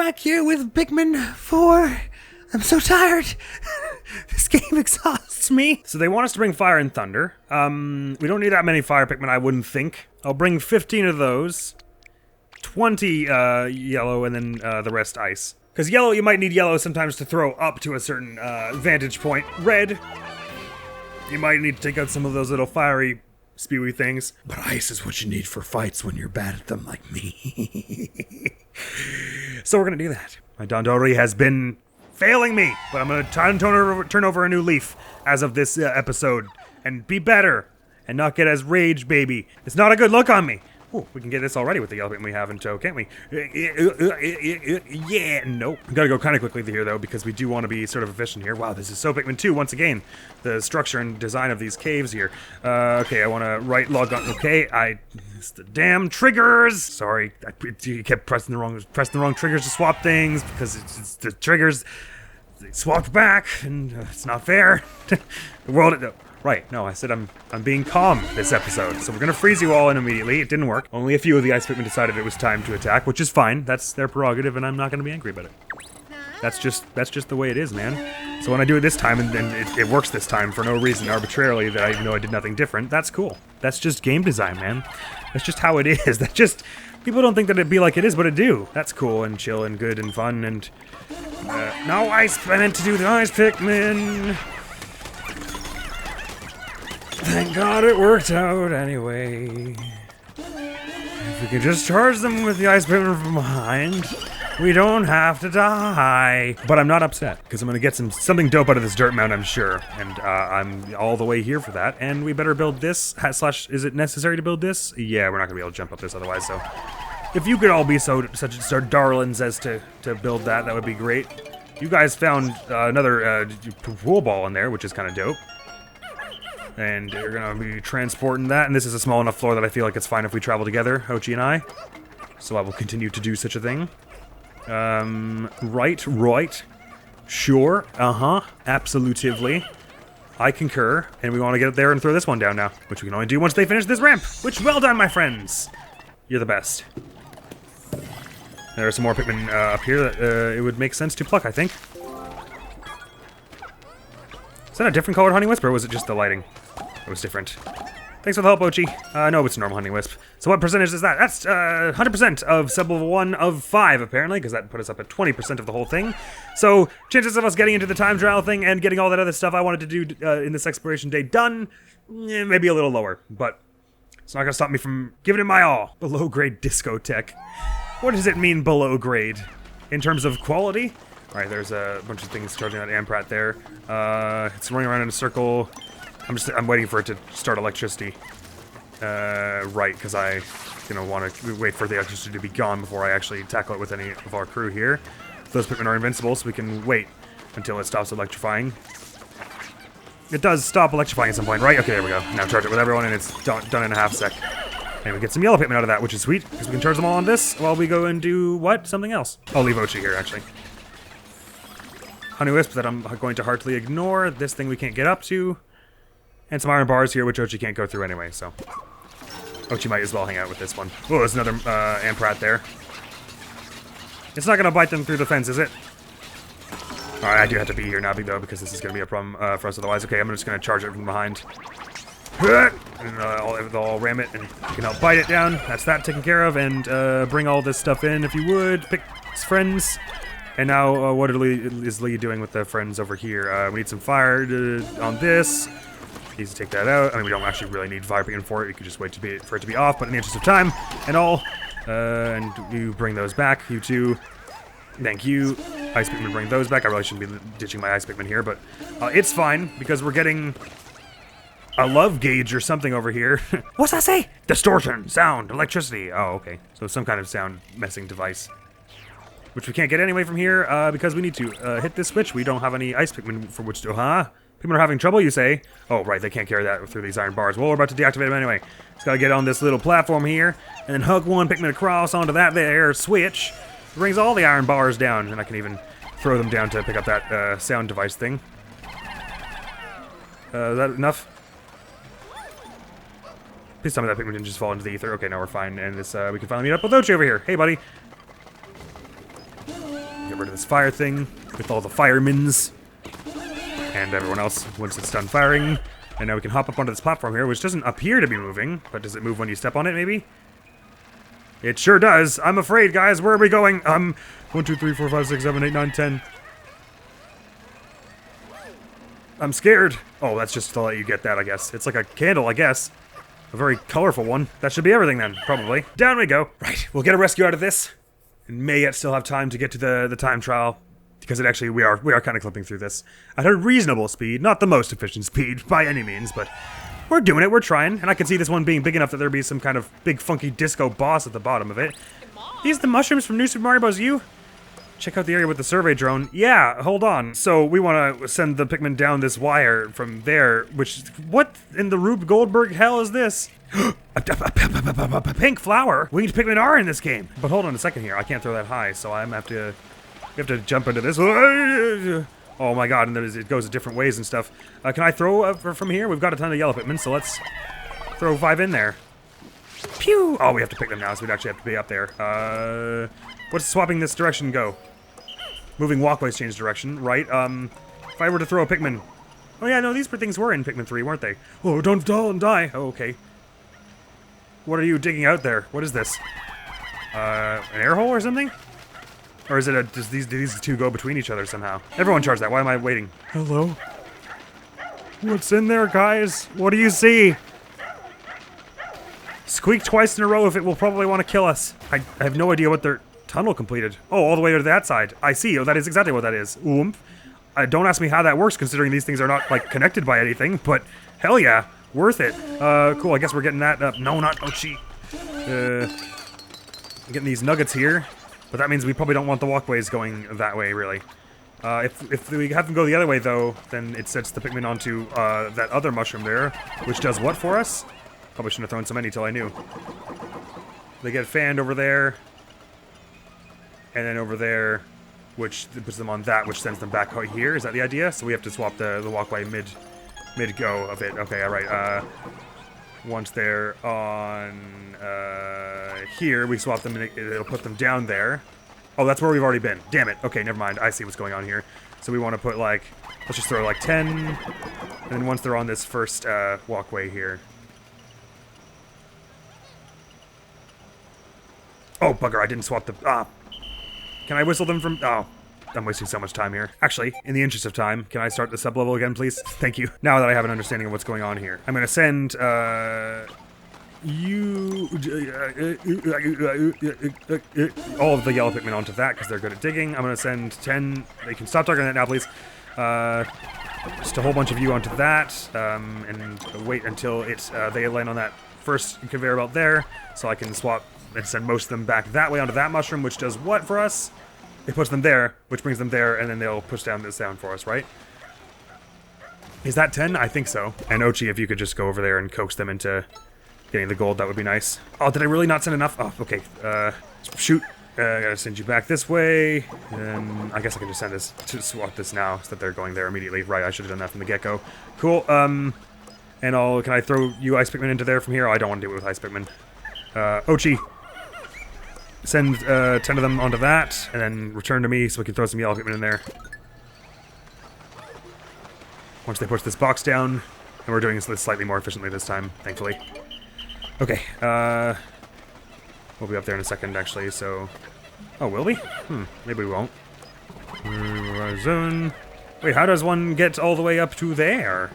back here with Pikmin 4. I'm so tired. This game exhausts me. So they want us to bring fire and thunder. We don't need that many fire Pikmin, I wouldn't think. I'll bring 15 of those. 20 yellow, and then the rest ice. Because yellow, you might need yellow sometimes to throw up to a certain vantage point. Red, you might need to take out some of those little fiery, spewy things. But ice is what you need for fights when you're bad at them like me. So we're gonna do that. My Dandori has been failing me, but I'm gonna try and turn over a new leaf as of this episode. And be better, and not get as rage baby. It's not a good look on me. Ooh, we can get this already with the yellow Pikmin we have in tow, can't we? Yeah, nope. We gotta go kind of quickly here, though, because we do want to be sort of efficient here. Wow, this is so Pikmin 2, once again. The structure and design of these caves here. Okay, I want to log on. Okay, it's the damn triggers! Sorry, you kept pressing the wrong triggers to swap things, because it's the triggers, they swapped back, and it's not fair. The world... Right, no, I said I'm being calm this episode, so we're gonna freeze you all in immediately. It didn't work. Only a few of the Ice Pikmin decided it was time to attack, which is fine. That's their prerogative, and I'm not gonna be angry about it. That's just the way it is, man. So when I do it this time, and it works this time for no reason, arbitrarily, that I even know I did nothing different, that's cool. That's just game design, man. That's just how it is. That just... People don't think that it'd be like it is, but it do. That's cool and chill and good and fun, and... no ice... I meant to do the Ice Pikmin... Thank God it worked out anyway. If we could just charge them with the Ice Pikmin from behind, we don't have to die. But I'm not upset, because I'm going to get something dope out of this dirt mound, I'm sure. And I'm all the way here for that. And we better build this, / is it necessary to build this? Yeah, we're not going to be able to jump up this otherwise, so... If you could all be such darlings as to build that, that would be great. You guys found another pool ball in there, which is kind of dope. And you're gonna be transporting that, and this is a small enough floor that I feel like it's fine if we travel together, Hochi and I. So I will continue to do such a thing. Right. Sure, absolutely. I concur, and we want to get up there and throw this one down now, which we can only do once they finish this ramp, which, well done, my friends. You're the best. There are some more Pikmin up here that it would make sense to pluck, I think. Is that a different colored Honey Wisp, or was it just the lighting? It was different. Thanks for the help, Ochi. No, it's a normal Honey Wisp. So what percentage is that? That's 100% of sub-level 1 of 5, apparently, because that put us up at 20% of the whole thing. So, chances of us getting into the time trial thing and getting all that other stuff I wanted to do in this exploration day done, maybe a little lower, but it's not going to stop me from giving it my all. Below-grade discotheque. What does it mean, below grade? In terms of quality? Alright, there's a bunch of things charging that Amprat there. It's running around in a circle. I'm waiting for it to start electricity. Right, because I, want to wait for the electricity to be gone before I actually tackle it with any of our crew here. Those Pikmin are invincible, so we can wait until it stops electrifying. It does stop electrifying at some point, right? Okay, there we go. Now charge it with everyone, and it's done in a half sec. And we get some yellow Pikmin out of that, which is sweet, because we can charge them all on this while we go and do, what? Something else. I'll leave Ochi here, actually. Honey Wisp that I'm going to heartily ignore. This thing we can't get up to. And some iron bars here, which Ochi can't go through anyway, so... Ochi might as well hang out with this one. Oh, there's another Amprat there. It's not going to bite them through the fence, is it? Alright, I do have to be here now, though, because this is going to be a problem for us otherwise. Okay, I'm just going to charge it from behind. And I'll ram it, and you can help bite it down. That's that taken care of, and bring all this stuff in, if you would. Pick friends. And now, what is Lee doing with the friends over here? We need some fire on this. Needs to take that out. I mean, we don't actually really need fire Pikmin for it. You could just wait for it to be off, but in the interest of time and all. And you bring those back, you two. Thank you. Ice Pikmin, bring those back. I really shouldn't be ditching my Ice Pikmin here, but it's fine, because we're getting a love gauge or something over here. What's that say? Distortion, sound, electricity. Oh, okay. So some kind of sound messing device. Which we can't get anyway from here, because we need to hit this switch. We don't have any Ice Pikmin for which to... Pikmin are having trouble, you say? Oh, right, they can't carry that through these iron bars. Well, we're about to deactivate them anyway. Just gotta get on this little platform here, and then hook one Pikmin across onto that there switch. It brings all the iron bars down, and I can even throw them down to pick up that sound device thing. Is that enough? Please tell me that Pikmin didn't just fall into the ether. Okay, now we're fine, and this we can finally meet up with Ochi over here. Hey, buddy. get rid of this fire thing with all the firemans and everyone else once it's done firing. And now we can hop up onto this platform here, which doesn't appear to be moving, but does it move when you step on it, maybe? It sure does. I'm afraid, guys. Where are we going? 1, 2, 3, 4, 5, 6, 7, 8, 9, 10. I'm scared. Oh, that's just to let you get that, I guess. It's like a candle, I guess. A very colorful one. That should be everything then, probably. Down we go. Right, we'll get a rescue out of this. And may yet still have time to get to the time trial. Because it actually, we are kind of clipping through this at a reasonable speed. Not the most efficient speed, by any means, but we're doing it, we're trying. And I can see this one being big enough that there'd be some kind of big funky disco boss at the bottom of it. These the mushrooms from New Super Mario Bros. U? Check out the area with the survey drone. Yeah, hold on. So we want to send the Pikmin down this wire from there, which, what in the Rube Goldberg hell is this? A pink flower? Winged Pikmin are in this game. But hold on a second here, I can't throw that high, so we have to jump into this. Oh my god, and it goes different ways and stuff. Can I throw from here? We've got a ton of yellow Pikmin, so let's throw 5 in there. Pew! Oh, we have to pick them now, so we'd actually have to be up there. What's swapping this direction go? Moving walkways change direction, right? If I were to throw a Pikmin... Oh yeah, no, these things were in Pikmin 3, weren't they? Oh, don't die! Oh, okay. What are you digging out there? What is this? An air hole or something? Or is it does these two go between each other somehow? Everyone charge that, why am I waiting? Hello? What's in there, guys? What do you see? Squeak twice in a row if it will probably want to kill us. I have no idea what their tunnel completed. Oh, all the way to that side. I see. Oh, that is exactly what that is. Oomph. Don't ask me how that works, considering these things are not, like, connected by anything, but hell yeah. Worth it. Cool, I guess we're getting that up. No, not cheat. Getting these nuggets here. But that means we probably don't want the walkways going that way, really. If we have them go the other way, though, then it sets the Pikmin onto that other mushroom there, which does what for us? Probably shouldn't have thrown so many till I knew. They get fanned over there, and then over there, which puts them on that, which sends them back out here. Is that the idea? So we have to swap the walkway mid-go of it. Okay, alright. Once they're on here, we swap them and it'll put them down there. Oh, that's where we've already been. Damn it. Okay, never mind. I see what's going on here. So we want to put, like, let's just throw, like, 10. And then once they're on this first walkway here. Oh, bugger, I didn't swap the... Can I whistle them from... Oh, I'm wasting so much time here. Actually, in the interest of time, can I start the sub-level again, please? Thank you. Now that I have an understanding of what's going on here. I'm going to send, all of the yellow Pikmin onto that, because they're good at digging. I'm going to send 10... They can stop targeting that now, please. Just a whole bunch of you onto that, and wait until they land on that first conveyor belt there, so I can swap and send most of them back that way onto that mushroom, which does what for us? It puts them there, which brings them there, and then they'll push down this down for us, right? Is that 10? I think so. And Ochi, if you could just go over there and coax them into getting the gold, that would be nice. Oh, did I really not send enough? Oh, okay. Shoot. I gotta send you back this way. And I guess I can just send this to swap this now, so that they're going there immediately. Right, I should have done that from the get-go. Cool. And can I throw you Ice Pikmin into there from here? Oh, I don't want to do it with Ice Pikmin. Ochi. Send 10 of them onto that, and then return to me so we can throw some yellow Pikmin in there. Once they push this box down, and we're doing this slightly more efficiently this time, thankfully. Okay, we'll be up there in a second, actually, so... Oh, will we? Maybe we won't. Zone. Wait, how does one get all the way up to there?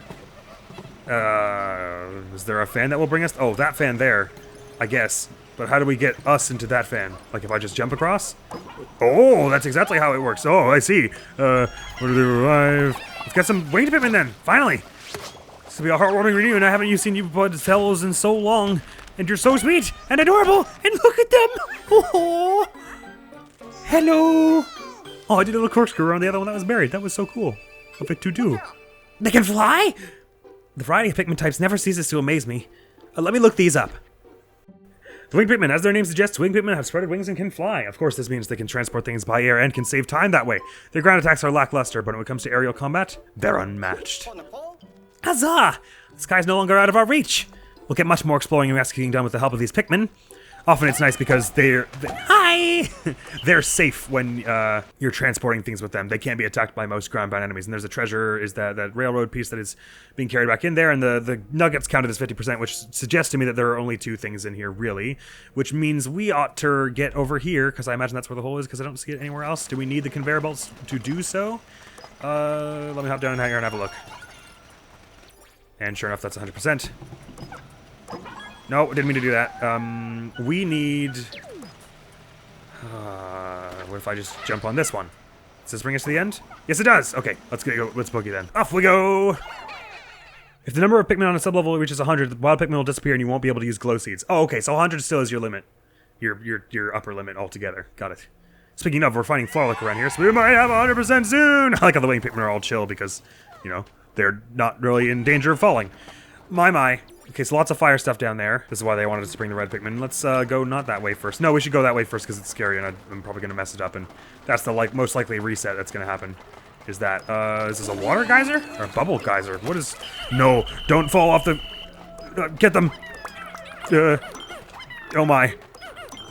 Is there a fan that will bring us... Oh, that fan there, I guess. But how do we get us into that fan? Like if I just jump across? Oh, that's exactly how it works. Oh, I see. Where do they arrive? Let's get some winged Pikmin then, finally. This will be a heartwarming reunion. I haven't seen you bud fellows in so long. And you're so sweet and adorable. And look at them. Oh, hello. Oh, I did a little corkscrew around the other one that was buried. That was so cool of it to do. They can fly? The variety of Pikmin types never ceases to amaze me. Let me look these up. The winged Pikmin, as their name suggests, winged Pikmin have spreaded wings and can fly. Of course, this means they can transport things by air and can save time that way. Their ground attacks are lackluster, but when it comes to aerial combat, they're unmatched. Huzzah! The sky's no longer out of our reach. We'll get much more exploring and rescuing done with the help of these Pikmin. Often it's nice because hi! They're safe when you're transporting things with them. They can't be attacked by most ground-bound enemies. And there's a treasure, is that railroad piece that is being carried back in there, and the nuggets counted as 50%, which suggests to me that there are only 2 things in here, really. Which means we ought to get over here, because I imagine that's where the hole is, because I don't see it anywhere else. Do we need the conveyor belts to do so? Let me hop down here and have a look. And sure enough, that's 100%. No, didn't mean to do that. We need... what if I just jump on this one? Does this bring us to the end? Yes, it does! Okay, let's go. Let's boogie then. Off we go! If the number of Pikmin on a sublevel reaches 100, the wild Pikmin will disappear and you won't be able to use glow seeds. Oh, okay, so 100 still is your limit. Your upper limit altogether. Got it. Speaking of, we're finding Florlick around here, so we might have 100% soon! I like how the wing Pikmin are all chill because, you know, they're not really in danger of falling. My. Okay, so lots of fire stuff down there. This is why they wanted us to bring the red Pikmin. Let's go not that way first. No, we should go that way first because it's scary and I'm probably going to mess it up. And that's the most likely reset that's going to happen. Is that, is this a water geyser? Or a bubble geyser? What is... No, don't fall off the... get them! Oh my.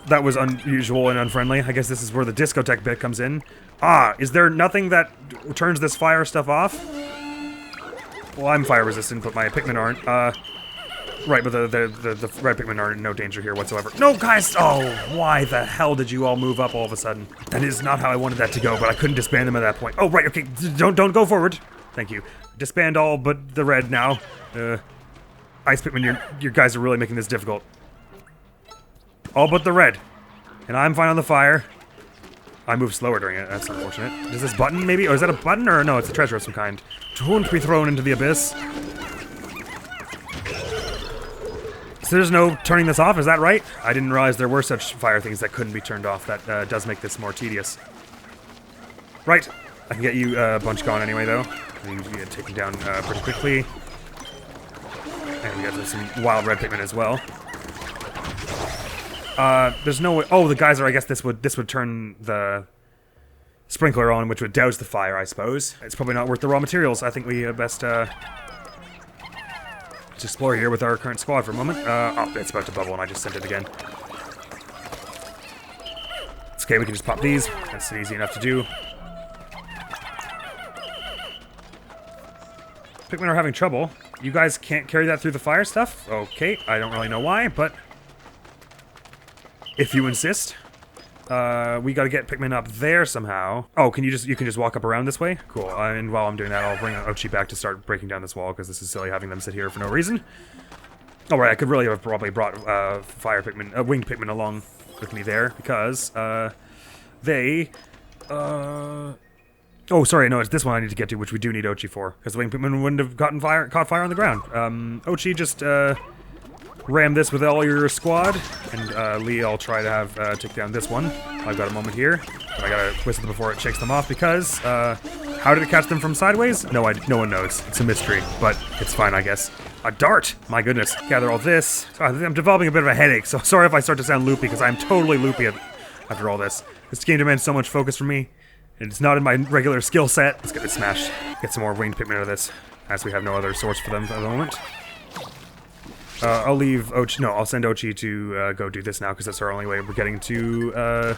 That was unusual and unfriendly. I guess this is where the discotheque bit comes in. Ah, is there nothing that turns this fire stuff off? Well, I'm fire resistant, but my Pikmin aren't. Right, but the red Pikmin are in no danger here whatsoever. No, guys! Oh, why the hell did you all move up all of a sudden? That is not how I wanted that to go, but I couldn't disband them at that point. Oh, right, okay, don't go forward. Thank you. Disband all but the red now. Ice Pikmin, your guys are really making this difficult. All but the red. And I'm fine on the fire. I moved slower during it, that's unfortunate. Is this button, maybe? Oh, is that a button? Or no, it's a treasure of some kind. Don't be thrown into the abyss. So there's no turning this off, is that right? I didn't realize there were such fire things that couldn't be turned off. That does make this more tedious. Right. I can get you a bunch gone anyway, though. You get taken down pretty quickly. And we got some wild red Pikmin as well. There's no way... Oh, the geyser, I guess this would turn the sprinkler on, which would douse the fire, I suppose. It's probably not worth the raw materials. I think we best... Let's explore here with our current squad for a moment. Oh, it's about to bubble and I just sent it again. It's okay, we can just pop these. That's easy enough to do. Pikmin are having trouble. You guys can't carry that through the fire stuff? Okay, I don't really know why, but... if you insist. We gotta get Pikmin up there somehow. Oh, you can just walk up around this way? Cool, and while I'm doing that, I'll bring Ochi back to start breaking down this wall, because this is silly having them sit here for no reason. Alright, I could really have probably brought winged Pikmin along with me there, because, they, oh, sorry, no, it's this one I need to get to, which we do need Ochi for, because the winged Pikmin wouldn't have caught fire on the ground. Ochi, just, ram this with all your squad, and Lee, I'll try to have take down this one. I've got a moment here, but I gotta whistle before it shakes them off because how did it catch them from sideways? No one knows. It's a mystery, but it's fine, I guess. A dart! My goodness. Gather all this. I'm developing a bit of a headache, so sorry if I start to sound loopy because I'm totally loopy after all this. This game demands so much focus from me, and it's not in my regular skill set. Let's get this smashed. Get some more winged Pikmin out of this, as we have no other source for them at the moment. I'll leave Ochi. No, I'll send Ochi to go do this now because that's our only way we're getting to.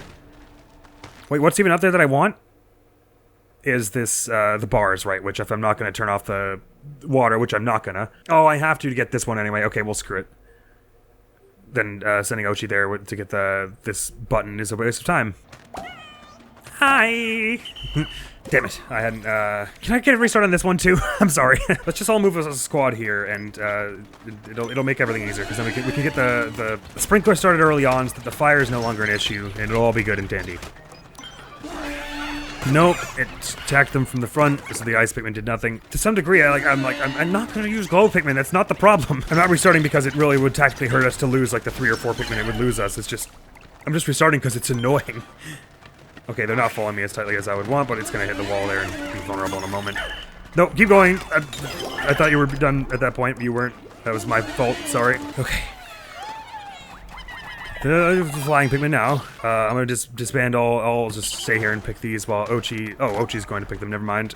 Wait, what's even up there that I want? Is this the bars, right? Which if I'm not going to turn off the water, which I'm not gonna. Oh, I have to get this one anyway. Okay, well screw it. Then sending Ochi there to get this button is a waste of time. Hi. Damn it, I hadn't, can I get a restart on this one too? I'm sorry. Let's just all move as a squad here, and, it'll make everything easier, because then we can get the sprinkler started early on, so that the fire is no longer an issue, and it'll all be good and dandy. Nope, it attacked them from the front, so the ice Pikmin did nothing. To some degree, I'm not gonna use glow Pikmin, that's not the problem. I'm not restarting because it really would tactically hurt us to lose, like, the 3 or 4 Pikmin it would lose us, it's just... I'm just restarting because it's annoying. Okay, they're not following me as tightly as I would want, but it's gonna hit the wall there and be vulnerable in a moment. No, keep going! I thought you were done at that point, but you weren't. That was my fault, sorry. Okay. Flying Pikmin now. I'm gonna just disband all, I'll just stay here and pick these while Ochi... Oh, Ochi's going to pick them, never mind.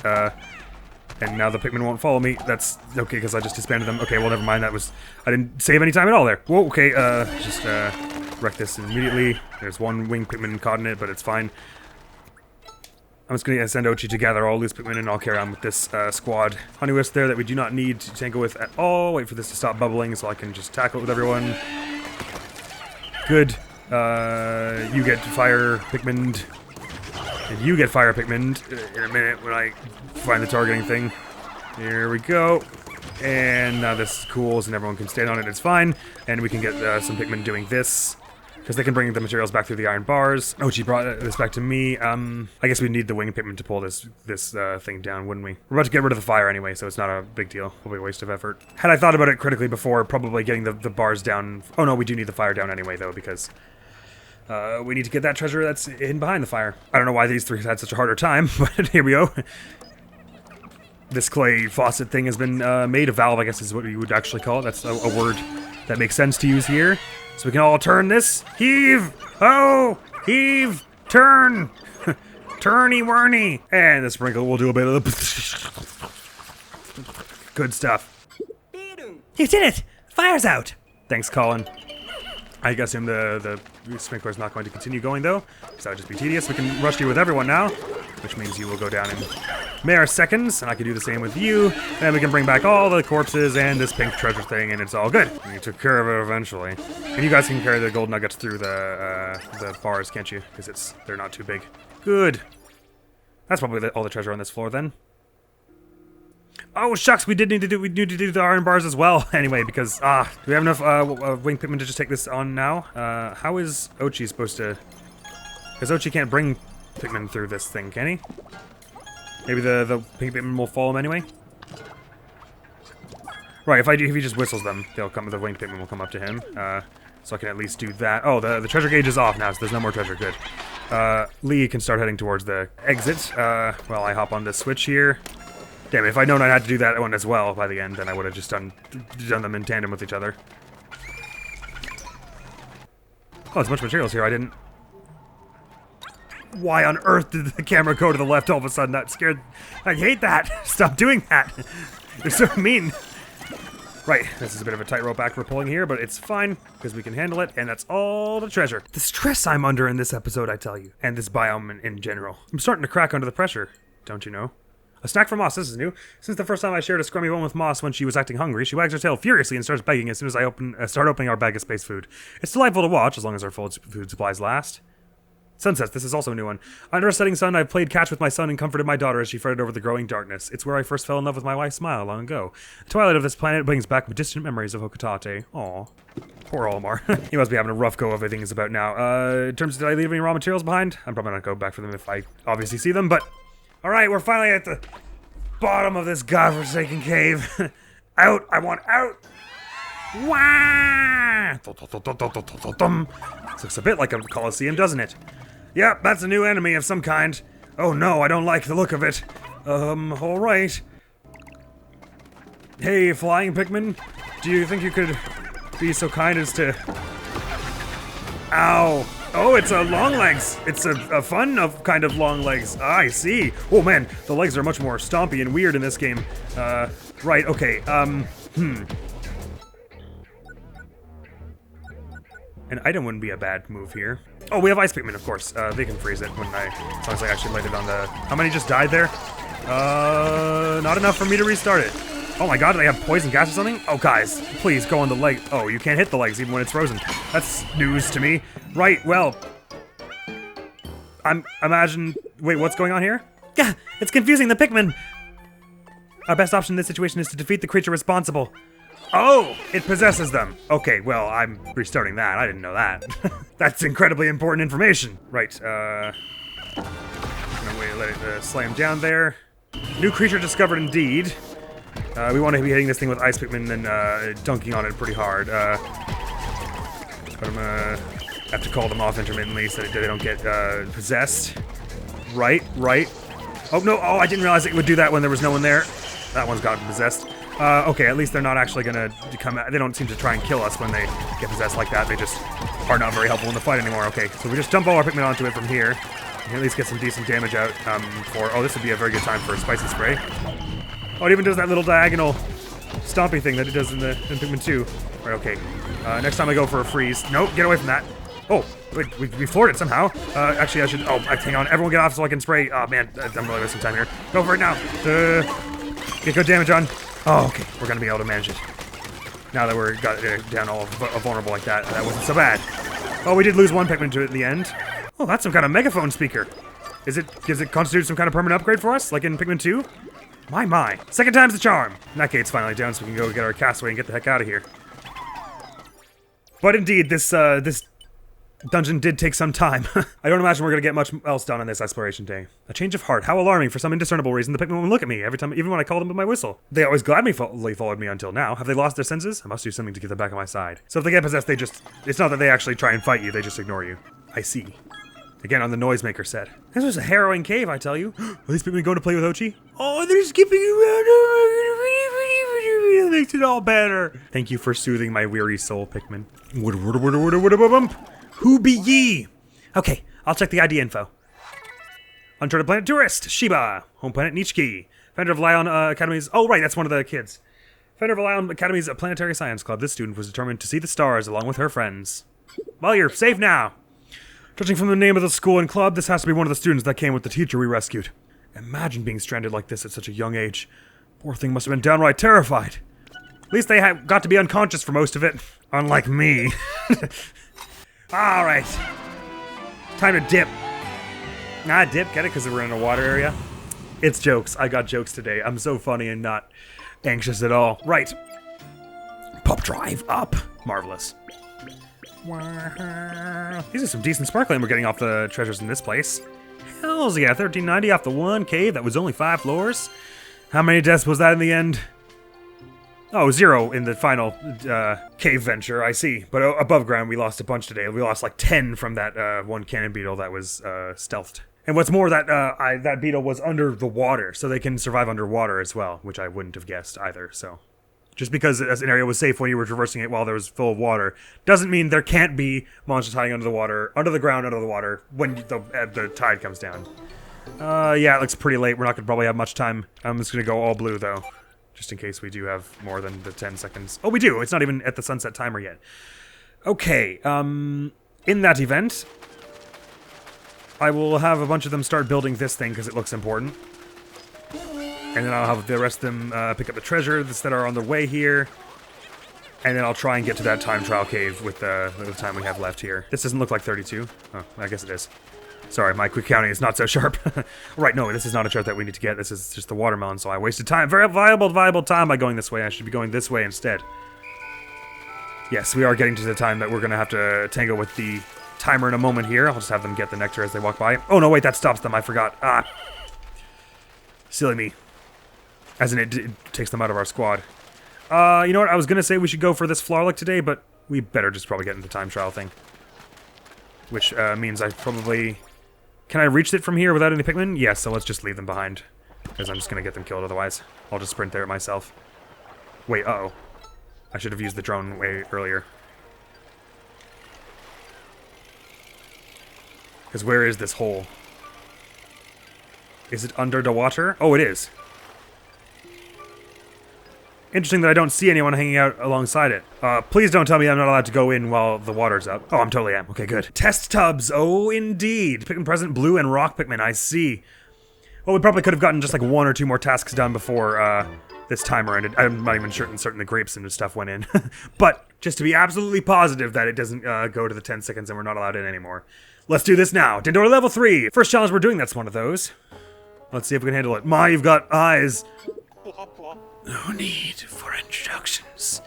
And now the Pikmin won't follow me. That's okay, because I just disbanded them. Okay, well, never mind. I didn't save any time at all there. Whoa, okay, just wreck this immediately. There's one winged Pikmin caught in it, but it's fine. I'm just gonna send Ochi to gather all loose Pikmin, and I'll carry on with this squad. Honeywisp there that we do not need to tangle with at all. Wait for this to stop bubbling so I can just tackle it with everyone. Good. You get fire Pikmin. And you get fire Pikmin in a minute when I find the targeting thing. Here we go. And now this cools and everyone can stand on it. It's fine. And we can get some Pikmin doing this. Because they can bring the materials back through the iron bars. Ochi brought this back to me. I guess we need the winged Pikmin to pull this thing down, wouldn't we? We're about to get rid of the fire anyway, so it's not a big deal. It'll be a waste of effort. Had I thought about it critically before, probably getting the bars down. Oh no, we do need the fire down anyway, though, because we need to get that treasure that's hidden behind the fire. I don't know why these three had such a harder time, but here we go. This clay faucet thing has been made. A valve, I guess, is what you would actually call it. That's a word that makes sense to use here. So we can all turn this. Heave! Oh! Heave! Turn! Turny-worny! And the sprinkle will do a bit of the... Good stuff. You did it! The fire's out! Thanks, Colin. I assume the sprinkler's not going to continue going, though, because that would just be tedious. We can rush you with everyone now, which means you will go down in mere seconds, and I can do the same with you. And we can bring back all the corpses and this pink treasure thing, and it's all good. You took care of it eventually. And you guys can carry the gold nuggets through the bars, can't you? Because they're not too big. Good. That's probably all the treasure on this floor, then. Oh, shucks, we need to do the iron bars as well, anyway, because, do we have enough winged Pikmin to just take this on now? How is Ochi supposed to... Because Ochi can't bring Pikmin through this thing, can he? Maybe the pink Pikmin will follow him anyway? Right, if he just whistles them, they'll come, the winged Pikmin will come up to him, so I can at least do that. Oh, the treasure gauge is off now, so there's no more treasure, good. Lee can start heading towards the exit, while I hop on this switch here. Damn, if I'd known I had to do that one as well by the end, then I would have just done them in tandem with each other. Oh, there's a bunch of materials here. I didn't... Why on earth did the camera go to the left all of a sudden? That scared... I hate that! Stop doing that! You're so mean! Right, this is a bit of a tightrope act we're pulling here, but it's fine, because we can handle it, and that's all the treasure. The stress I'm under in this episode, I tell you. And this biome in general. I'm starting to crack under the pressure, don't you know? A snack for Moss, this is new. Since the first time I shared a scrummy one with Moss when she was acting hungry, she wags her tail furiously and starts begging as soon as I start opening our bag of space food. It's delightful to watch, as long as our food supplies last. Sunsets, this is also a new one. Under a setting sun, I've played catch with my son and comforted my daughter as she fretted over the growing darkness. It's where I first fell in love with my wife's smile long ago. The twilight of this planet brings back distant memories of Hokotate. Aw. Poor Olimar. He must be having a rough go of things about now. In terms of, did I leave any raw materials behind? I'm probably not going to go back for them if I obviously see them, but... Alright, we're finally at the bottom of this godforsaken cave. Out! I want out! Wah! This looks a bit like a coliseum, doesn't it? Yep, that's a new enemy of some kind. Oh no, I don't like the look of it. Alright. Hey, flying Pikmin, do you think you could be so kind as to... Ow! Oh, it's a long legs. It's a fun of kind of long legs. I see. Oh man, the legs are much more stompy and weird in this game. Right, okay, An item wouldn't be a bad move here. Oh, we have ice Pikmin, of course. They can freeze it as long as I actually light it on the... How many just died there? Not enough for me to restart it. Oh my god, do they have poison gas or something? Oh, guys, please go on the leg. Oh, you can't hit the legs even when it's frozen. That's news to me. Right, well... Wait, what's going on here? Yeah, it's confusing the Pikmin! Our best option in this situation is to defeat the creature responsible. Oh, it possesses them. Okay, well, I'm restarting that. I didn't know that. That's incredibly important information. Right, I'm gonna let it slam down there. New creature discovered indeed. We want to be hitting this thing with ice Pikmin and dunking on it pretty hard. But I'm gonna have to call them off intermittently so that they don't get possessed. Right. Oh, no, I didn't realize it would do that when there was no one there. That one's gotten possessed. Okay, at least they're not actually gonna come out. They don't seem to try and kill us when they get possessed like that. They just are not very helpful in the fight anymore. Okay, so we just dump all our Pikmin onto it from here. And at least get some decent damage out oh, this would be a very good time for a spicy spray. Oh, it even does that little diagonal stompy thing that it does in Pikmin 2. Right, okay. Next time I go for a freeze. Nope, get away from that. Oh, wait, we floored it somehow. Actually, I should... Oh, hang on. Everyone get off so I can spray. Oh, man, I'm really wasting time here. Go for it now. Get good damage on. Oh, okay. We're going to be able to manage it. Now that we're got down all vulnerable like that, that wasn't so bad. Oh, we did lose one Pikmin to it at the end. Oh, that's some kind of megaphone speaker. Does it constitute some kind of permanent upgrade for us, like in Pikmin 2? My. Second time's the charm. And that gate's finally down, so we can go get our castaway and get the heck out of here. But indeed, this dungeon did take some time. I don't imagine we're going to get much else done on this exploration day. A change of heart. How alarming. For some indiscernible reason, the Pikmin won't look at me every time, even when I called them with my whistle. They always gladly followed me until now. Have they lost their senses? I must do something to get them back on my side. So if they get possessed, it's not that they actually try and fight you, they just ignore you. I see. Again, on the Noisemaker set. This was a harrowing cave, I tell you. Are these Pikmin going to play with Ochi? Oh, they're skipping around. It makes it all better. Thank you for soothing my weary soul, Pikmin. Who be ye? Okay, I'll check the ID info. Uncharted Planet Tourist, Shiba. Home planet Nichiki. Founder of Lion Academy's... Oh, right, that's one of the kids. Founder of Lion Academy's Planetary Science Club. This student was determined to see the stars along with her friends. Well, you're safe now. Judging from the name of the school and club, this has to be one of the students that came with the teacher we rescued. Imagine being stranded like this at such a young age. Poor thing must have been downright terrified. At least they got to be unconscious for most of it. Unlike me. Alright. Time to dip. Dip, get it? Because we're in a water area? It's jokes. I got jokes today. I'm so funny and not anxious at all. Right. Pop drive up. Marvelous. These are some decent sparkling we're getting off the treasures in this place. Hells yeah, 1390 off the one cave that was only 5 floors. How many deaths was that in the end? Oh, 0 in the final cave venture, I see. But above ground, we lost a bunch today. We lost like 10 from that one cannon beetle that was stealthed. And what's more, that beetle was under the water, so they can survive underwater as well, which I wouldn't have guessed either, so... Just because an area was safe when you were traversing it while there was full of water, doesn't mean there can't be monsters hiding under the water, under the ground, under the water, when the tide comes down. Yeah, it looks pretty late. We're not going to probably have much time. I'm just going to go all blue, though. Just in case we do have more than the 10 seconds. Oh, we do! It's not even at the sunset timer yet. Okay, in that event, I will have a bunch of them start building this thing, because it looks important. And then I'll have the rest of them pick up the treasures that are on their way here. And then I'll try and get to that time trial cave with the time we have left here. This doesn't look like 32. Oh, I guess it is. Sorry, my quick counting is not so sharp. Right, no, this is not a chart that we need to get. This is just the watermelon, so I wasted time. Very viable time by going this way. I should be going this way instead. Yes, we are getting to the time that we're going to have to tango with the timer in a moment here. I'll just have them get the nectar as they walk by. Oh, no, wait, that stops them. I forgot. Silly me. As in, it takes them out of our squad. You know what? I was going to say we should go for this Florlick today, but we better just probably get into the time trial thing. Which means I probably... Can I reach it from here without any Pikmin? Yes, so let's just leave them behind. Because I'm just going to get them killed otherwise. I'll just sprint there myself. Wait, uh-oh. I should have used the drone way earlier. Because where is this hole? Is it under the water? Oh, it is. Interesting that I don't see anyone hanging out alongside it. Please don't tell me I'm not allowed to go in while the water's up. Oh, I'm totally am. Okay, good. Test tubs. Oh, indeed. Pikmin present, blue and rock Pikmin. I see. Well, we probably could have gotten just like 1 or 2 more tasks done before this timer ended. I'm not even certain the grapes and stuff went in. But just to be absolutely positive that it doesn't go to the 10 seconds and we're not allowed in anymore. Let's do this now. Dindor level 3. First challenge we're doing, that's one of those. Let's see if we can handle it. Ma, you've got eyes. No need for introductions.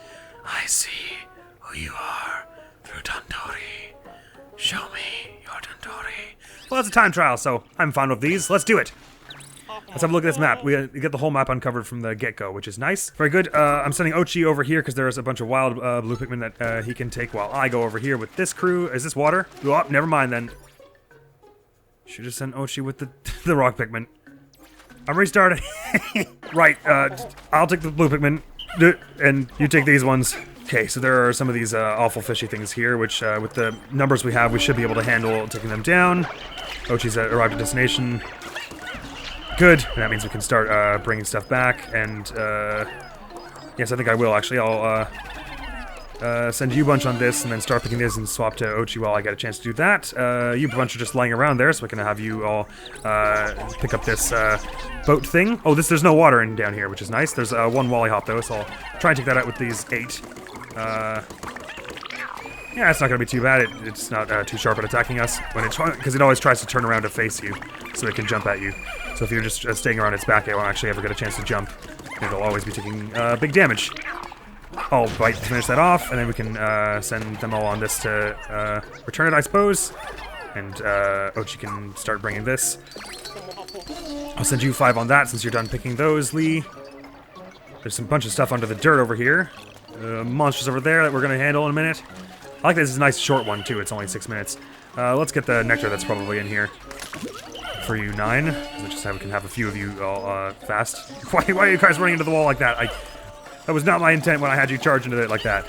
I see who you are through Dandori. Show me your Dandori. Well, that's a time trial, so I'm fine with these. Let's do it. Let's have a look at this map. We get the whole map uncovered from the get-go, which is nice. Very good. I'm sending Ochi over here because there's a bunch of wild blue Pikmin that he can take while I go over here with this crew. Is this water? Oh, never mind then. Should have sent Ochi with the rock Pikmin. I'm restarting. Right, I'll take the blue Pikmin, and you take these ones. Okay, so there are some of these awful fishy things here, which with the numbers we have, we should be able to handle taking them down. Ochi's arrived at destination. Good. And that means we can start bringing stuff back. And yes, I think I will actually. I'll send you a bunch on this and then start picking this and swap to Ochi while I get a chance to do that. You bunch are just lying around there, so I can have you all pick up this boat thing. Oh, there's no water in down here, which is nice. There's one Wally Hop though, so I'll try and take that out with these 8. Yeah, it's not going to be too bad. It's not too sharp at attacking us when because it always tries to turn around to face you, so it can jump at you. So if you're just staying around its back, it won't actually ever get a chance to jump. It'll always be taking big damage. I'll finish that off, and then we can send them all on this to return it, I suppose. And Ochi can start bringing this. I'll send you 5 on that since you're done picking those, Lee. There's some bunch of stuff under the dirt over here. Monsters over there that we're going to handle in a minute. I like this is a nice short one, too. It's only 6 minutes. Let's get the nectar that's probably in here. For you 9. Just so we can have a few of you all fast. Why are you guys running into the wall like that? That was not my intent when I had you charge into it like that.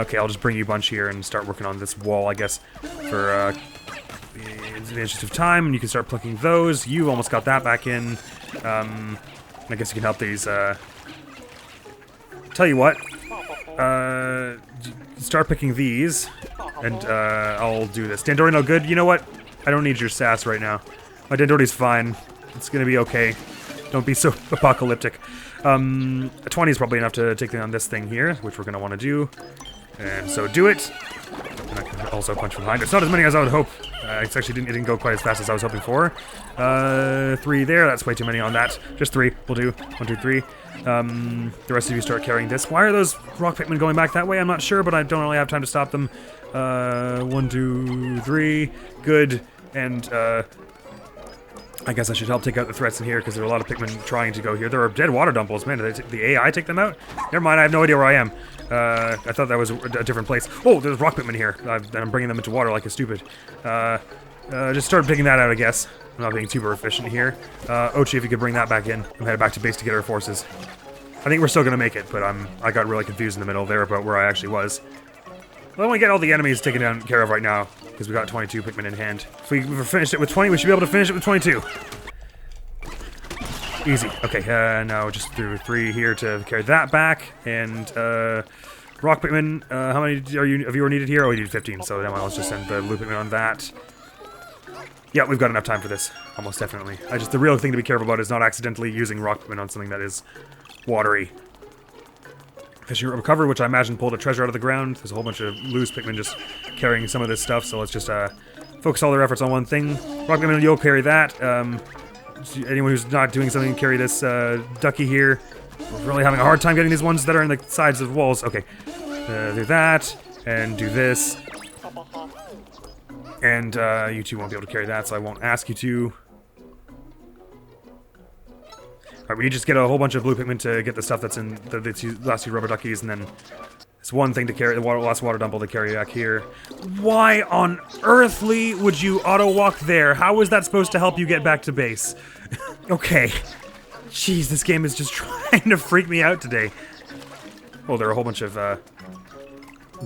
Okay, I'll just bring you a bunch here and start working on this wall, I guess, for the interest of time. And you can start plucking those. You almost got that back in. I guess you can help these. Tell you what. Start picking these, and I'll do this. Dandori, no good. You know what? I don't need your sass right now. My Dandori's fine. It's gonna be okay. Don't be so apocalyptic. A 20 is probably enough to take on this thing here, which we're gonna want to do. And so do it. And I can also punch from behind. It's not as many as I would hope. It didn't go quite as fast as I was hoping for. 3 there. That's way too many on that. Just 3. We'll do 1, 2, 3. The rest of you start carrying this. Why are those rock Pikmin going back that way? I'm not sure, but I don't really have time to stop them. 1, 2, 3. Good. And I guess I should help take out the threats in here because there are a lot of Pikmin trying to go here. There are dead water dumples. Man, did the AI take them out? Never mind, I have no idea where I am. I thought that was a different place. Oh, there's rock Pikmin here. And I'm bringing them into water like a stupid. Just start picking that out, I guess. I'm not being super efficient here. Ochi, if you could bring that back in. I'm headed back to base to get our forces. I think we're still going to make it, but I got really confused in the middle there about where I actually was. Well, we get all the enemies taken care of right now, because we got 22 Pikmin in hand. If we finished it with 20, we should be able to finish it with 22. Easy. Okay, now just through 3 here to carry that back, and rock Pikmin, how many of you are needed here? Oh, we need 15, so then let's just send the blue Pikmin on that. Yeah, we've got enough time for this, almost definitely. The real thing to be careful about is not accidentally using rock Pikmin on something that is watery. Because you recover, which I imagine pulled a treasure out of the ground. There's a whole bunch of loose Pikmin just carrying some of this stuff, so let's just focus all their efforts on one thing. Rock Pikmin, you'll carry that. Anyone who's not doing something, carry this ducky here. We're really having a hard time getting these ones that are in the sides of the walls. Okay, do that, and do this. And you two won't be able to carry that, so I won't ask you to. Alright, we just get a whole bunch of blue Pikmin to get the stuff that's in the last 2 rubber duckies, and then it's one thing to carry, the last water dumple to carry back here. Why on earthly would you auto-walk there? How is that supposed to help you get back to base? Okay. Jeez, this game is just trying to freak me out today. Oh, there are a whole bunch of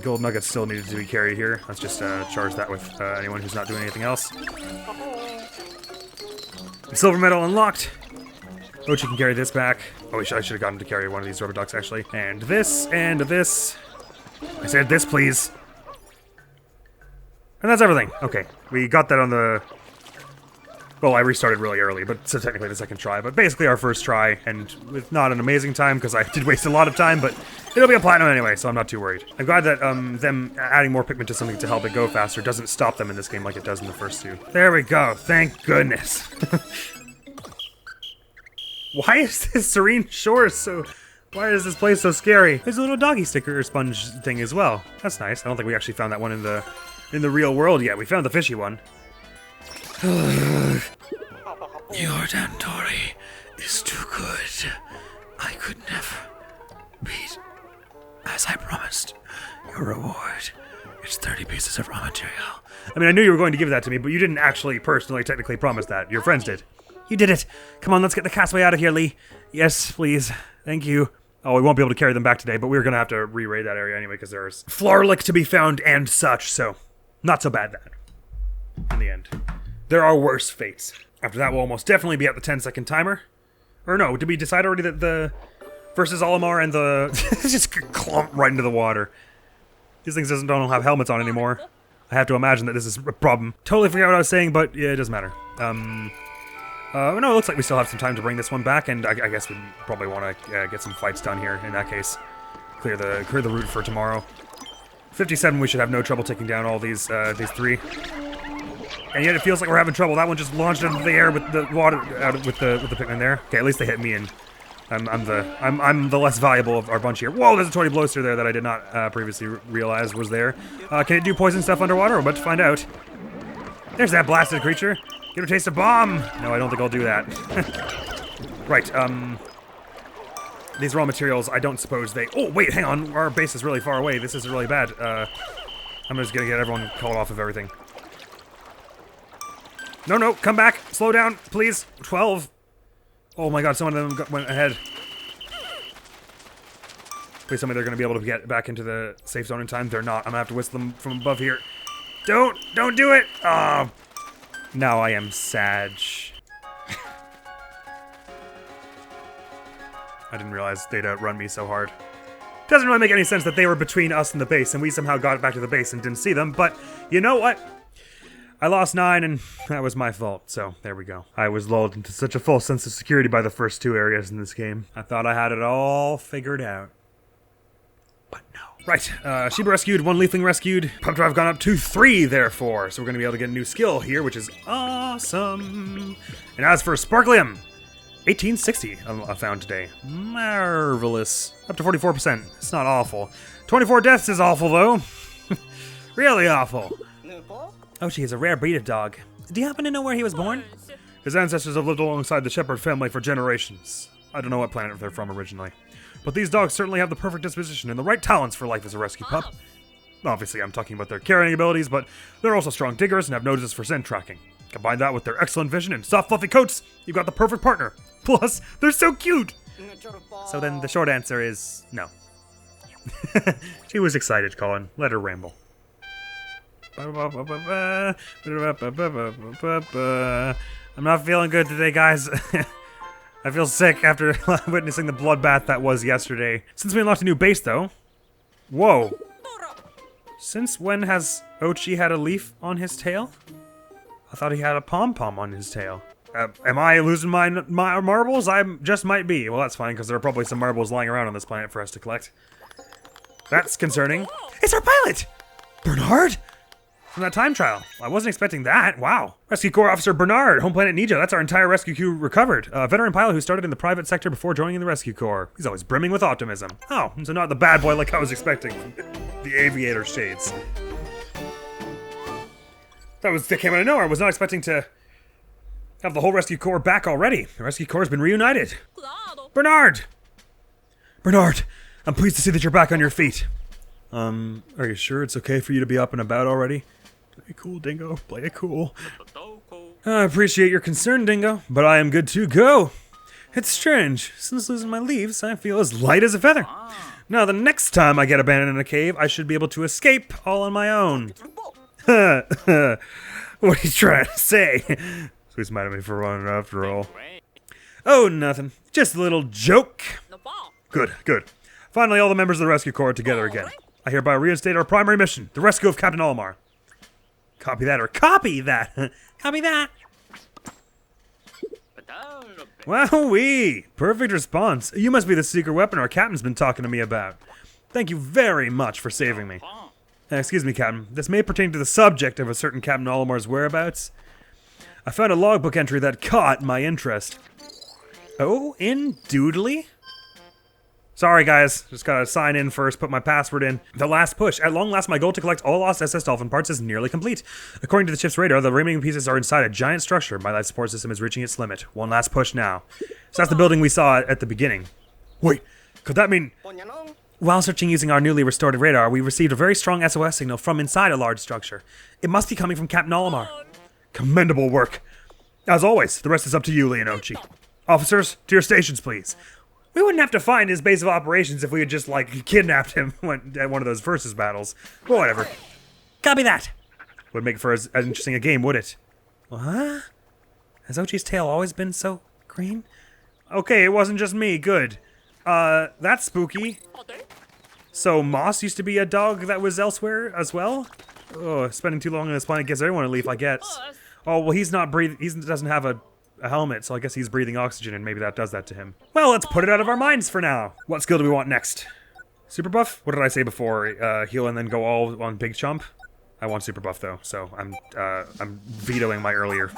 gold nuggets still needed to be carried here. Let's just charge that with anyone who's not doing anything else. Silver medal unlocked. Ochi can carry this back. Oh, I should have gotten to carry one of these rubber ducks, actually. And this, and this. I said this, please. And that's everything. Okay, we got that on the... Well, I restarted really early, but so technically the second try. But basically our first try, and with not an amazing time, because I did waste a lot of time, but it'll be a platinum anyway, so I'm not too worried. I'm glad that them adding more Pikmin to something to help it go faster doesn't stop them in this game like it does in the first 2. There we go. Thank goodness. Why is this serene shore so... Why is this place so scary? There's a little doggy sticker sponge thing as well. That's nice. I don't think we actually found that one in the real world yet. We found the fishy one. Your Dandori is too good. I could never beat. As I promised, your reward is 30 pieces of raw material. I mean, I knew you were going to give that to me, but you didn't actually personally technically promise that. Your friends did. You did it! Come on, let's get the castaway out of here, Lee. Yes, please. Thank you. Oh, we won't be able to carry them back today, but we're gonna have to re-raid that area anyway, because there's Florlick to be found and such, so not so bad that. In the end. There are worse fates. After that, we'll almost definitely be at the 10-second timer. Or no, did we decide already that the versus Olimar and the just clump right into the water? These things don't have helmets on anymore. I have to imagine that this is a problem. Totally forgot what I was saying, but yeah, it doesn't matter. No, it looks like we still have some time to bring this one back, and I guess we probably want to get some fights done here. In that case, clear the route for tomorrow. 57, we should have no trouble taking down all these three. And yet it feels like we're having trouble. That one just launched into the air with the water with the Pikmin there. Okay, at least they hit me, and I'm the less valuable of our bunch here. Whoa, there's a toy bloaster there that I did not previously realize was there. Can it do poison stuff underwater? We're about to find out. There's that blasted creature. Get a taste of bomb. No, I don't think I'll do that. Right. These raw materials, I don't suppose they. Oh wait, hang on. Our base is really far away. This is really bad. I'm just gonna get everyone called off of everything. No, come back. Slow down, please. 12. Oh my god, some of them went ahead. Please tell me they're going to be able to get back into the safe zone in time. They're not. I'm going to have to whistle them from above here. Don't do it. Oh. Now I am sad. I didn't realize they'd outrun me so hard. Doesn't really make any sense that they were between us and the base, and we somehow got back to the base and didn't see them, but you know what? I lost 9, and that was my fault, so there we go. I was lulled into such a false sense of security by the first 2 areas in this game. I thought I had it all figured out. But no. Right, Sheba rescued, 1 Leafling rescued. Pump drive gone up to 3, therefore. So we're gonna be able to get a new skill here, which is awesome. And as for Sparklium, 1860 I found today. Marvelous. Up to 44%. It's not awful. 24 deaths is awful, though. Really awful. Ochi is a rare breed of dog. Do you happen to know where he was born? His ancestors have lived alongside the shepherd family for generations. I don't know what planet they're from originally. But these dogs certainly have the perfect disposition and the right talents for life as a rescue pup. Obviously, I'm talking about their carrying abilities, but they're also strong diggers and have noses for scent tracking. Combine that with their excellent vision and soft, fluffy coats, you've got the perfect partner. Plus, they're so cute! So then the short answer is no. She was excited, Colin. Let her ramble. I'm not feeling good today, guys. I feel sick after witnessing the bloodbath that was yesterday. Since we unlocked a new base, though. Whoa. Since when has Ochi had a leaf on his tail? I thought he had a pom-pom on his tail. Am I losing my marbles? I just might be. Well, that's fine, because there are probably some marbles lying around on this planet for us to collect. That's concerning. It's our pilot! Bernard? From that time trial. I wasn't expecting that. Wow. Rescue Corps Officer Bernard, home planet Nija. That's our entire rescue crew recovered. A veteran pilot who started in the private sector before joining the Rescue Corps. He's always brimming with optimism. Oh, so not the bad boy like I was expecting. The aviator shades. That came out of nowhere. I was not expecting to have the whole Rescue Corps back already. The Rescue Corps has been reunited. Bernard! Bernard, I'm pleased to see that you're back on your feet. Are you sure it's okay for you to be up and about already? Play it cool, Dingo. Play it cool. I appreciate your concern, Dingo, but I am good to go. It's strange. Since losing my leaves, I feel as light as a feather. Now, the next time I get abandoned in a cave, I should be able to escape all on my own. What are you trying to say? So he's mad at me for running after all. Oh, nothing. Just a little joke. Good. Finally, all the members of the Rescue Corps are together again. I hereby reinstate our primary mission, the rescue of Captain Olimar. Copy that, or copy that! Copy that! Wowee! Perfect response. You must be the secret weapon our captain's been talking to me about. Thank you very much for saving me. Excuse me, Captain. This may pertain to the subject of a certain Captain Olimar's whereabouts. I found a logbook entry that caught my interest. Oh, indubitably? Sorry, guys. Just gotta sign in first, put my password in. The last push. At long last, my goal to collect all lost SS Dolphin parts is nearly complete. According to the ship's radar, the remaining pieces are inside a giant structure. My life support system is reaching its limit. One last push now. So that's the building we saw at the beginning. Wait, could that mean... While searching using our newly restored radar, we received a very strong SOS signal from inside a large structure. It must be coming from Captain Olimar. Commendable work. As always, the rest is up to you, Leonochi. Officers, to your stations, please. We wouldn't have to find his base of operations if we had just, like, kidnapped him at one of those versus battles. But whatever. Copy that. Would make for as interesting a game, would it? What? Has Ochi's tail always been so green? Okay, it wasn't just me. Good. That's spooky. So Moss used to be a dog that was elsewhere as well? Oh, spending too long on this planet gives everyone a leaf, I guess. Oh, well, he's not breathing. He doesn't have a helmet, so I guess he's breathing oxygen, and maybe that does that to him. Well, let's put it out of our minds for now. What skill do we want next? Super buff? What did I say before? Heal and then go all on big chomp? I want super buff though, so I'm vetoing my earlier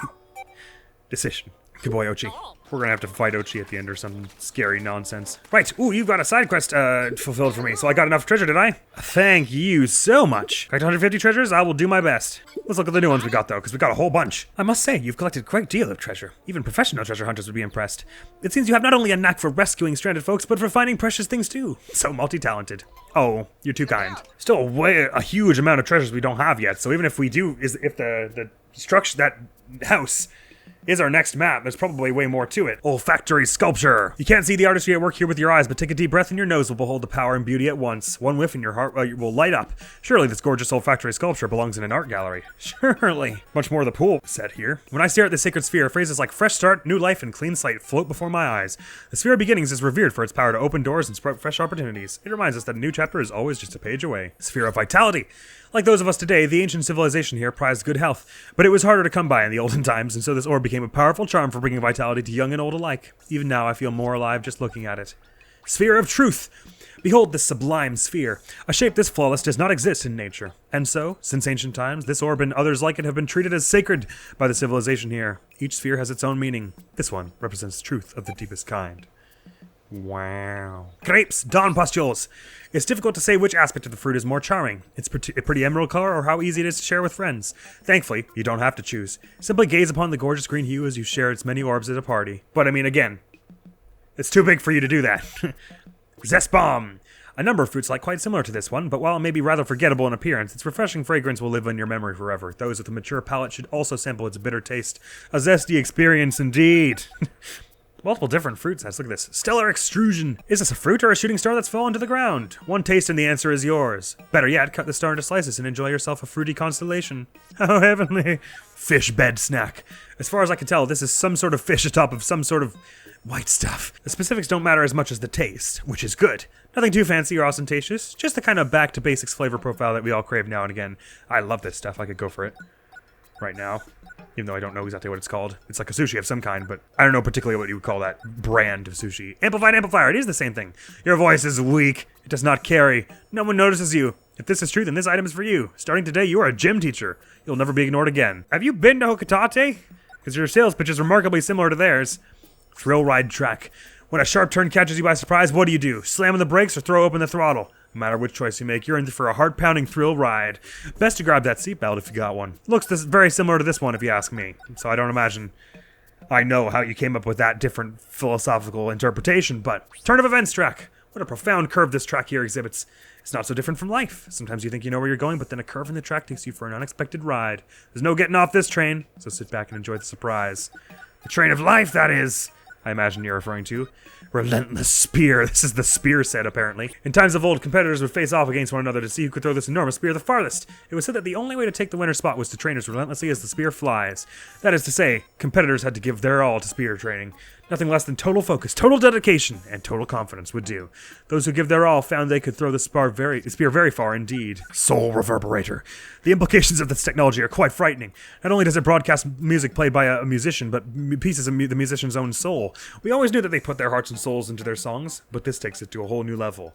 decision. Good boy, Ochi. We're gonna have to fight Ochi at the end or some scary nonsense. Right, ooh, you've got a side quest fulfilled for me, so I got enough treasure, did I? Thank you so much. Collect 150 treasures, I will do my best. Let's look at the new ones we got though, because we got a whole bunch. I must say, you've collected a great deal of treasure. Even professional treasure hunters would be impressed. It seems you have not only a knack for rescuing stranded folks, but for finding precious things too. So multi-talented. Oh, you're too kind. Still a huge amount of treasures we don't have yet, so even if we do, if the structure, that house is our next map, there's probably way more to it. Olfactory sculpture. You can't see the artistry at work here with your eyes, but take a deep breath and your nose will behold the power and beauty at once. One whiff and your heart will light up. Surely this gorgeous olfactory sculpture belongs in an art gallery. Surely. Much more of the pool set here. When I stare at the sacred sphere, phrases like fresh start, new life, and clean slate float before my eyes. The sphere of beginnings is revered for its power to open doors and sprout fresh opportunities. It reminds us that a new chapter is always just a page away. Sphere of vitality. Like those of us today, the ancient civilization here prized good health, but it was harder to come by in the olden times, and so this orb became a powerful charm for bringing vitality to young and old alike. Even now, I feel more alive just looking at it. Sphere of truth! Behold this sublime sphere. A shape this flawless does not exist in nature. And so, since ancient times, this orb and others like it have been treated as sacred by the civilization here. Each sphere has its own meaning. This one represents truth of the deepest kind. Wow. Grapes, dawn pustules. It's difficult to say which aspect of the fruit is more charming. Its pretty emerald color or how easy it is to share with friends. Thankfully, you don't have to choose. Simply gaze upon the gorgeous green hue as you share its many orbs at a party. But I mean, again, it's too big for you to do that. Zest bomb. A number of fruits like quite similar to this one, but while it may be rather forgettable in appearance, its refreshing fragrance will live in your memory forever. Those with a mature palate should also sample its bitter taste. A zesty experience indeed. Multiple different fruit sets. Look at this. Stellar extrusion. Is this a fruit or a shooting star that's fallen to the ground? One taste and the answer is yours. Better yet, cut the star into slices and enjoy yourself a fruity constellation. How heavenly. Fish bed snack. As far as I can tell, this is some sort of fish atop of some sort of white stuff. The specifics don't matter as much as the taste, which is good. Nothing too fancy or ostentatious, just the kind of back to basics flavor profile that we all crave now and again. I love this stuff. I could go for it right now. Even though I don't know exactly what it's called. It's like a sushi of some kind, but I don't know particularly what you would call that brand of sushi. Amplified amplifier, it is the same thing. Your voice is weak. It does not carry. No one notices you. If this is true, then this item is for you. Starting today, you are a gym teacher. You'll never be ignored again. Have you been to Hokitate? Because your sales pitch is remarkably similar to theirs. Thrill ride track. When a sharp turn catches you by surprise, what do? Slam on the brakes or throw open the throttle? No matter which choice you make, you're in for a heart-pounding thrill ride. Best to grab that seatbelt if you got one. Looks very similar to this one if you ask me. So I don't imagine I know how you came up with that different philosophical interpretation, but turn of events track. What a profound curve this track here exhibits. It's not so different from life. Sometimes you think you know where you're going, but then a curve in the track takes you for an unexpected ride. There's no getting off this train, so sit back and enjoy the surprise. The train of life, that is. I imagine you're referring to. Relentless spear. This is the spear set, apparently. In times of old, competitors would face off against one another to see who could throw this enormous spear the farthest. It was said that the only way to take the winner's spot was to train as relentlessly as the spear flies. That is to say, competitors had to give their all to spear training. Nothing less than total focus, total dedication, and total confidence would do. Those who give their all found they could throw the spear very far indeed. Soul reverberator. The implications of this technology are quite frightening. Not only does it broadcast music played by a musician, but pieces of the musician's own soul. We always knew that they put their hearts and souls into their songs, but this takes it to a whole new level.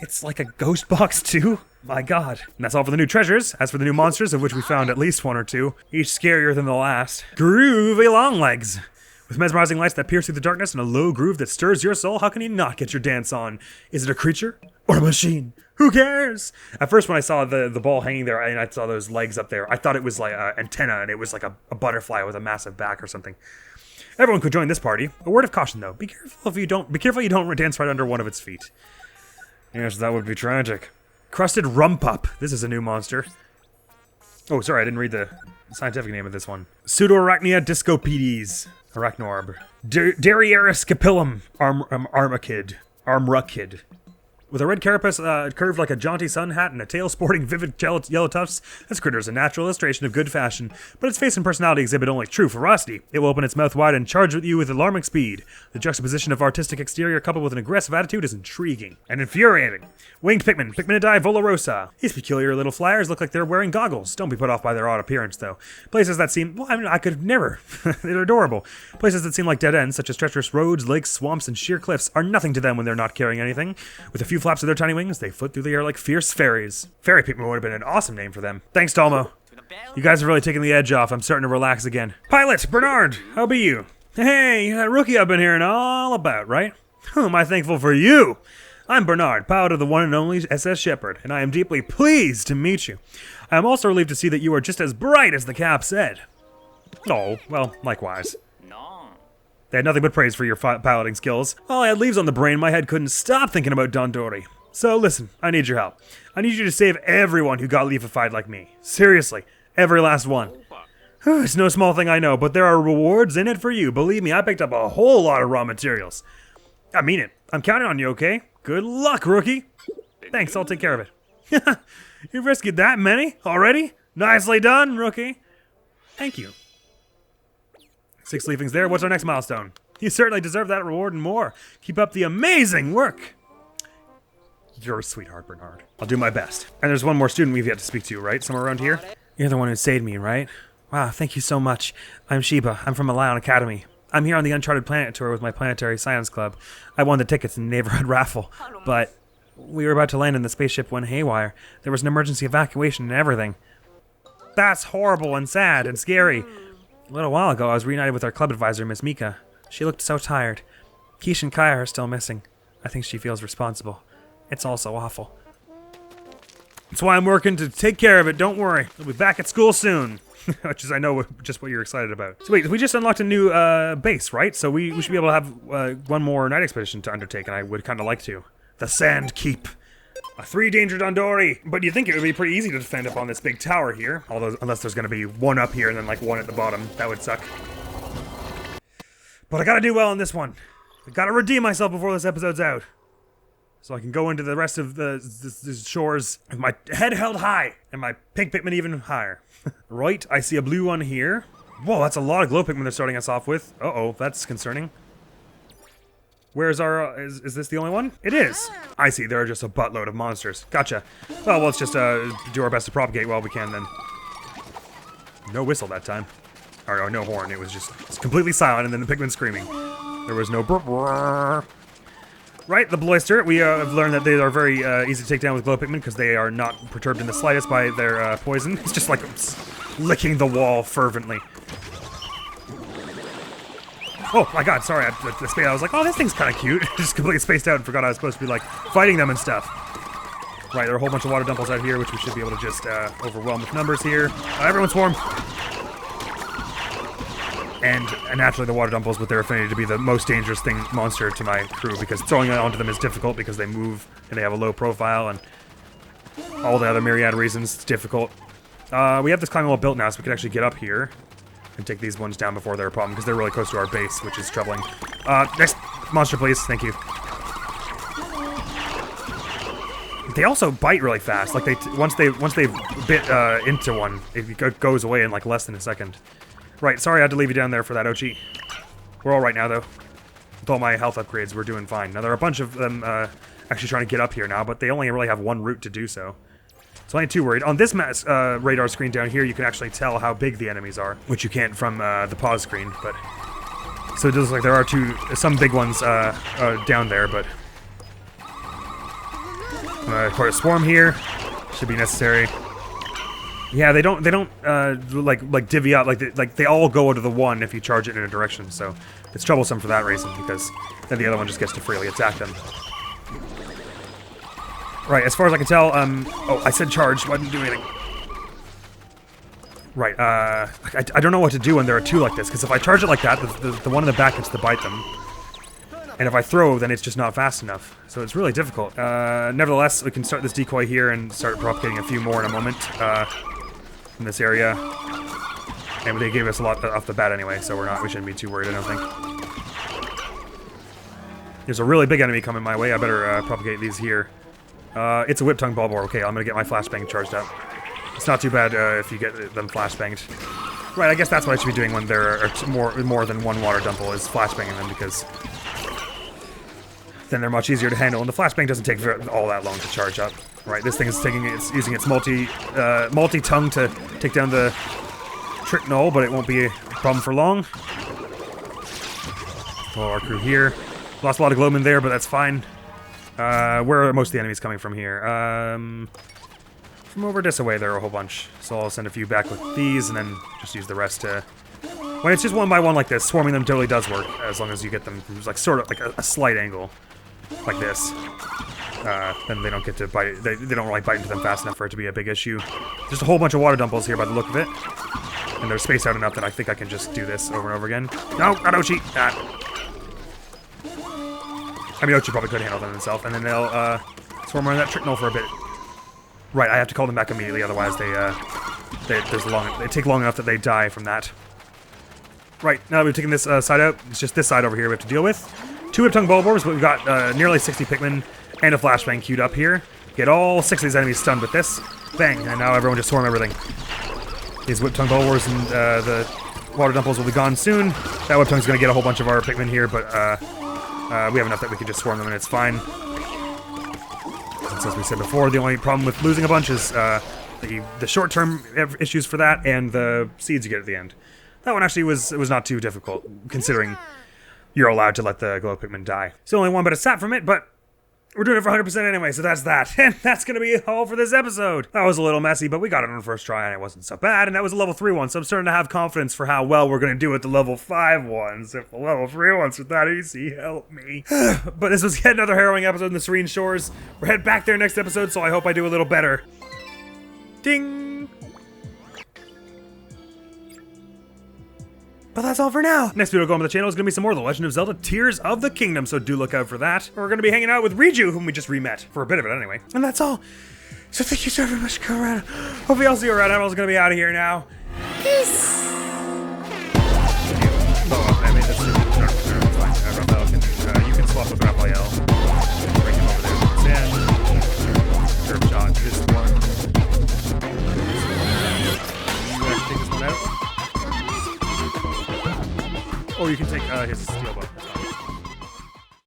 It's like a ghost box too? My god. And that's all for the new treasures. As for the new monsters, of which we found at least one or two, each scarier than the last. Groovy long legs. With mesmerizing lights that pierce through the darkness and a low groove that stirs your soul, how can you not get your dance on? Is it a creature? Or a machine? Who cares? At first when I saw the ball hanging there and I saw those legs up there, I thought it was like an antenna and it was like a butterfly with a massive back or something. Everyone could join this party. A word of caution though, be careful you don't dance right under one of its feet. Yes, that would be tragic. Crusted rumpup. This is a new monster. Oh, sorry, I didn't read the scientific name of this one. Pseudoarachnia discopedes. Arachnorb. Derrieris capillum. Armrukid. With a red carapace curved like a jaunty sun hat and a tail sporting vivid yellow tufts, this critter is a natural illustration of good fashion, but its face and personality exhibit only true ferocity. It will open its mouth wide and charge at you with alarming speed. The juxtaposition of artistic exterior coupled with an aggressive attitude is intriguing and infuriating. Winged Pikmin, Pikminidae volorosa. These peculiar little flyers look like they're wearing goggles. Don't be put off by their odd appearance, though. Places that seem, well, I mean, I could never. They're adorable. Places that seem like dead ends, such as treacherous roads, lakes, swamps, and sheer cliffs, are nothing to them when they're not carrying anything. With a few flaps of their tiny wings, they flit through the air like fierce fairies. Fairy Pikmin would have been an awesome name for them. Thanks, Dalmo. You guys have really taken the edge off. I'm starting to relax again. Pilot, Bernard, how be you? Hey, that rookie I've been hearing all about, right? Who am I thankful for you? I'm Bernard, pilot of the one and only SS Shepherd, and I am deeply pleased to meet you. I am also relieved to see that you are just as bright as the cap said. Oh, well, likewise. They had nothing but praise for your piloting skills. While I had leaves on the brain, my head couldn't stop thinking about Dondori. So listen, I need your help. I need you to save everyone who got leafified like me. Seriously, every last one. It's no small thing, I know, but there are rewards in it for you. Believe me, I picked up a whole lot of raw materials. I mean it. I'm counting on you, okay? Good luck, rookie. Thanks, I'll take care of it. You've rescued that many already? Nicely done, rookie. Thank you. 6 leafings there. What's our next milestone? You certainly deserve that reward and more. Keep up the amazing work. You're a sweetheart, Bernard. I'll do my best. And there's one more student we've yet to speak to, right? Somewhere around here? You're the one who saved me, right? Wow, thank you so much. I'm Sheba. I'm from Lion Academy. I'm here on the Uncharted Planet tour with my Planetary Science Club. I won the tickets in the neighborhood raffle, but we were about to land and the spaceship went haywire. There was an emergency evacuation and everything. That's horrible and sad and scary. A little while ago, I was reunited with our club advisor, Miss Mika. She looked so tired. Keish and Kaya are still missing. I think she feels responsible. It's all so awful. That's why I'm working to take care of it, don't worry. We'll be back at school soon. Which is, I know, just what you're excited about. So wait, we just unlocked a new base, right? So we should be able to have one more night expedition to undertake, and I would kind of like to. The Sand Keep. A 3-danger Dondori. But you think it would be pretty easy to defend up on this big tower here. Although, unless there's going to be one up here and then like one at the bottom. That would suck. But I gotta do well on this one. I gotta redeem myself before this episode's out. So I can go into the rest of the shores with my head held high. And my pink Pikmin even higher. Right, I see a blue one here. Whoa, that's a lot of glow Pikmin they're starting us off with. Uh-oh, that's concerning. Where's our, is this the only one? It is. I see, there are just a buttload of monsters. Gotcha. Well, let's just do our best to propagate while we can then. No whistle that time. Or no horn, it was just completely silent and then the Pikmin screaming. There was no brr brr. Right, the Bloister. We have learned that they are very easy to take down with glow Pikmin because they are not perturbed in the slightest by their poison. It's just like licking the wall fervently. Oh my god, sorry, I was like, oh, this thing's kind of cute. Just completely spaced out and forgot I was supposed to be like fighting them and stuff. Right, there are a whole bunch of water dumples out here, which we should be able to just overwhelm with numbers here. Everyone swarm! And naturally the water dumples with their affinity to be the most dangerous monster to my crew because throwing it onto them is difficult because they move and they have a low profile and all the other myriad reasons it's difficult. We have this climbing wall built now so we can actually get up here and take these ones down before they're a problem because they're really close to our base, which is troubling. Next monster, please. Thank you. They also bite really fast. Like once they bit into one, it goes away in like less than a second. Right, sorry I had to leave you down there for that, Ochi. We're all right now, though. With all my health upgrades, we're doing fine. Now, there are a bunch of them actually trying to get up here now, but they only really have one route to do so. So I ain't too worried. On this radar screen down here, you can actually tell how big the enemies are, which you can't from the pause screen, but... So it does look like there are some big ones down there, but... Of course, swarm here. Should be necessary. Yeah, they don't like divvy up, like they all go to the one if you charge it in a direction, so it's troublesome for that reason, because then the other one just gets to freely attack them. Right, as far as I can tell, oh, I said charge, why didn't do anything? Right, I don't know what to do when there are two like this, because if I charge it like that, the one in the back gets to bite them. And if I throw, then it's just not fast enough. So it's really difficult. Nevertheless, we can start this decoy here and start propagating a few more in a moment. In this area. And they gave us a lot off the bat anyway, so we shouldn't be too worried, I don't think. There's a really big enemy coming my way, I better propagate these here. It's a whip tongue ball bore. Okay, I'm gonna get my flashbang charged up. It's not too bad if you get them flashbanged. Right, I guess that's what I should be doing when there are more than one water dumple, is flashbanging them, because then they're much easier to handle, and the flashbang doesn't take all that long to charge up. Right, this thing is using its multi-tongue to take down the Tritnol, but it won't be a problem for long. Well, our crew here. Lost a lot of glowmen there, but that's fine. Where are most of the enemies coming from here? From over this way, there are a whole bunch. So I'll send a few back with these, and then just use the rest to... When it's just one by one like this, swarming them totally does work, as long as you get them from like sort of like a slight angle, like this. Then they don't get to bite. They don't really bite into them fast enough for it to be a big issue. Just a whole bunch of water dumples here by the look of it, and they're spaced out enough that I think I can just do this over and over again. No, not Ochi. I mean, Ochi probably could handle them himself, and then they'll swarm around that Tritnol for a bit. Right, I have to call them back immediately, otherwise they take long enough that they die from that. Right, now that we've taken this side out, it's just this side over here we have to deal with. 2 Whip Tongue Bulbors, but we've got nearly 60 Pikmin and a flashbang queued up here. Get all 6 of these enemies stunned with this. Bang, and now everyone just swarm everything. These Whip Tongue Bulbors and the water dumples will be gone soon. That Whip Tongue's going to get a whole bunch of our Pikmin here, but we have enough that we can just swarm them and it's fine. As we said before, the only problem with losing a bunch is the short-term issues for that and the seeds you get at the end. That one actually was not too difficult, considering you're allowed to let the glow Pikmin die. Still only one bit of sap from it, but we're doing it for 100% anyway, so that's that. And that's going to be all for this episode. That was a little messy, but we got it on the first try, and it wasn't so bad, and that was a level 3 one, so I'm starting to have confidence for how well we're going to do with the level 5 ones. If the level 3 ones are that easy, help me. But this was yet another harrowing episode in the Serene Shores. We're headed back there next episode, so I hope I do a little better. Ding! But that's all for now. Next video going on the channel is going to be some more of The Legend of Zelda Tears of the Kingdom, so do look out for that. We're going to be hanging out with Riju, whom we just re-met. For a bit of it, anyway. And that's all. So thank you so very much for coming around. Hopefully I'll see you around. Admiral's going to be out of here now. Peace! I mean, that's fine. Raphael you can swap with Raphael. Bring him over there with the sand. Curve shot. This one. You have to take this one out. Or you can take his steel bow.